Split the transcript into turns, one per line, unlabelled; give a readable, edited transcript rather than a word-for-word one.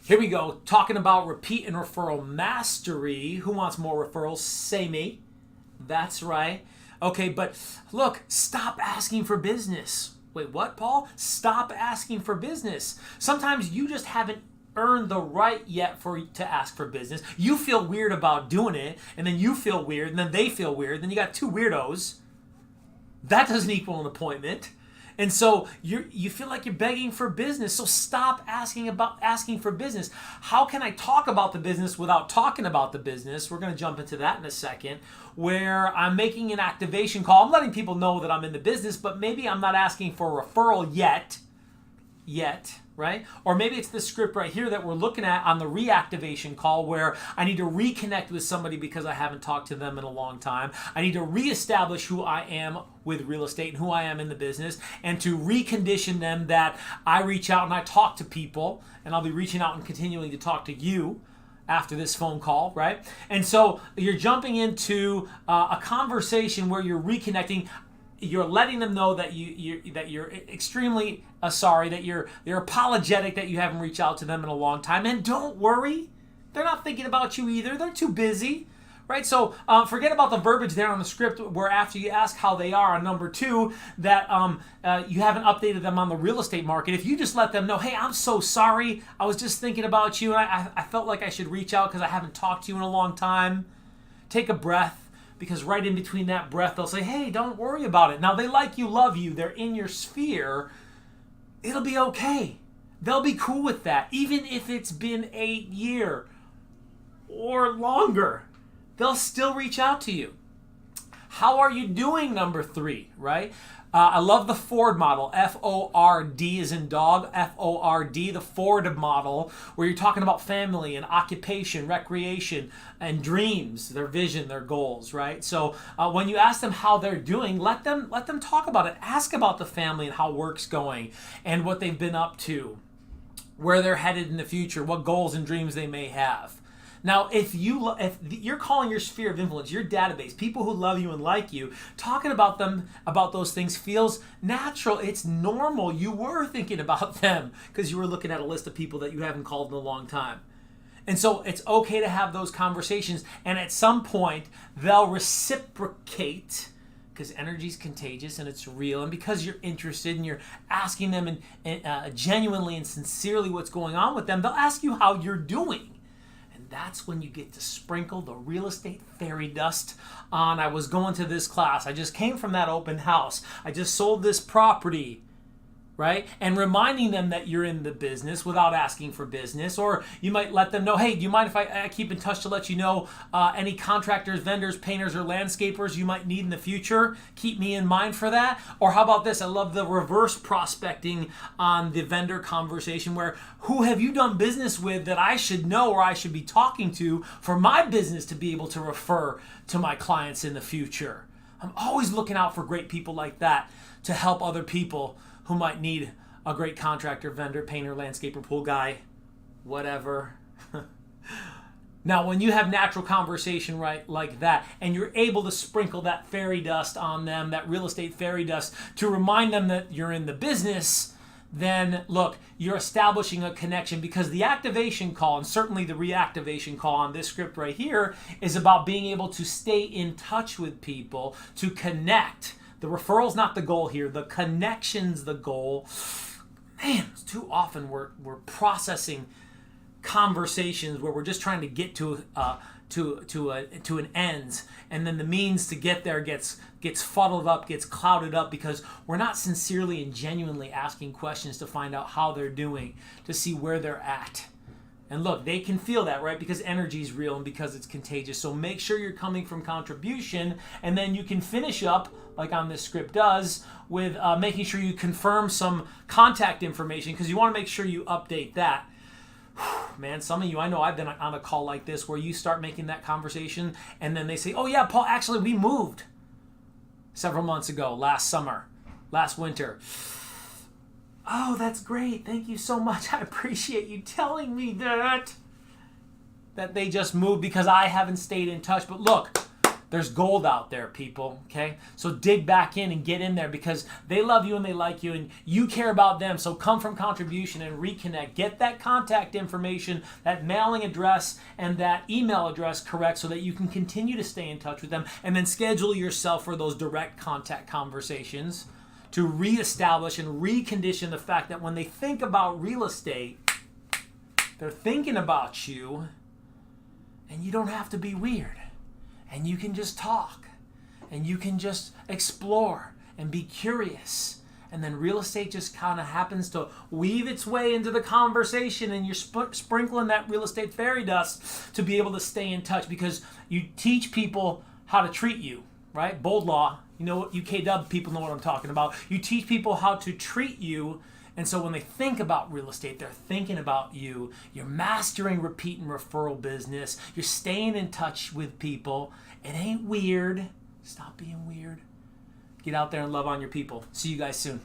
Here we go, talking about repeat and referral mastery. Who wants more referrals? Say me. That's right. Okay, but look, stop asking for business. Wait, what, Paul? Stop asking for business. Sometimes you just haven't earned the right yet to ask for business. You feel weird about doing it, and then you feel weird, and then they feel weird. Then you got two weirdos. That doesn't equal an appointment. And so you feel like you're begging for business. So stop asking for business. How can I talk about the business without talking about the business? We're going to jump into that in a second, where I'm making an activation call. I'm letting people know that I'm in the business, but maybe I'm not asking for a referral yet, right? Or maybe it's this script right here that we're looking at on the reactivation call, where I need to reconnect with somebody because I haven't talked to them in a long time. I need to reestablish who I am with real estate and who I am in the business, and to recondition them that I reach out and I talk to people, and I'll be reaching out and continuing to talk to you after this phone call, right? And so you're jumping into a conversation where you're reconnecting. You're letting them know that you're extremely sorry, that you're apologetic that you haven't reached out to them in a long time. And don't worry, they're not thinking about you either. They're too busy, right? So forget about the verbiage there on the script, where after you ask how they are on number 2, that you haven't updated them on the real estate market. If you just let them know, hey, I'm so sorry, I was just thinking about you, and I felt like I should reach out because I haven't talked to you in a long time. Take a breath. Because right in between that breath, they'll say, hey, don't worry about it. Now, they like you, love you. They're in your sphere. It'll be okay. They'll be cool with that. Even if it's been a year or longer, they'll still reach out to you. How are you doing, number 3, right? I love the Ford model. F-O-R-D as in dog. F-O-R-D, the Ford model, where you're talking about family and occupation, recreation, and dreams, their vision, their goals, right? So when you ask them how they're doing, let them talk about it. Ask about the family and how work's going and what they've been up to, where they're headed in the future, what goals and dreams they may have. Now, if you're calling your sphere of influence, your database, people who love you and like you, talking about them, about those things feels natural. It's normal. You were thinking about them because you were looking at a list of people that you haven't called in a long time. And so it's okay to have those conversations. And at some point, they'll reciprocate, because energy is contagious and it's real. And because you're interested and you're asking them genuinely and sincerely what's going on with them, they'll ask you how you're doing. That's when you get to sprinkle the real estate fairy dust on. I was going to this class. I just came from that open house. I just sold this property, right? And reminding them that you're in the business without asking for business. Or you might let them know, hey, do you mind if I keep in touch to let you know any contractors, vendors, painters, or landscapers you might need in the future? Keep me in mind for that. Or how about this? I love the reverse prospecting on the vendor conversation, where who have you done business with that I should know or I should be talking to for my business to be able to refer to my clients in the future? I'm always looking out for great people like that to help other people who might need a great contractor, vendor, painter, landscaper, pool guy, whatever. Now, when you have natural conversation right like that, and you're able to sprinkle that fairy dust on them, that real estate fairy dust, to remind them that you're in the business, then look, you're establishing a connection, because the activation call, and certainly the reactivation call on this script right here, is about being able to stay in touch with people, to connect. The referral's not the goal here. The connection's the goal. Man, too often we're processing conversations where we're just trying to get to an end, and then the means to get there gets fuddled up, gets clouded up, because we're not sincerely and genuinely asking questions to find out how they're doing, to see where they're at. And look, they can feel that, right? Because energy is real and because it's contagious. So make sure you're coming from contribution, and then you can finish up, like on this script does, with making sure you confirm some contact information, because you want to make sure you update that. Man, some of you, I know I've been on a call like this where you start making that conversation, and then they say, oh yeah, Paul, actually we moved several months ago, last summer, last winter. Oh, that's great. Thank you so much. I appreciate you telling me that they just moved, because I haven't stayed in touch. But look, There's gold out there, people, okay? So dig back in and get in there because they love you and they like you and you care about them. So come from contribution and reconnect. Get that contact information, that mailing address and that email address correct so that you can continue to stay in touch with them, and then schedule yourself for those direct contact conversations to reestablish and recondition the fact that when they think about real estate, they're thinking about you, and you don't have to be weird. And you can just talk, and you can just explore and be curious. And then real estate just kind of happens to weave its way into the conversation, and you're sprinkling that real estate fairy dust to be able to stay in touch because you teach people how to treat you, right? Bold law, you know, UKW people know what I'm talking about. You teach people how to treat you. And so when they think about real estate, they're thinking about you. You're mastering repeat and referral business. You're staying in touch with people. It ain't weird. Stop being weird. Get out there and love on your people. See you guys soon.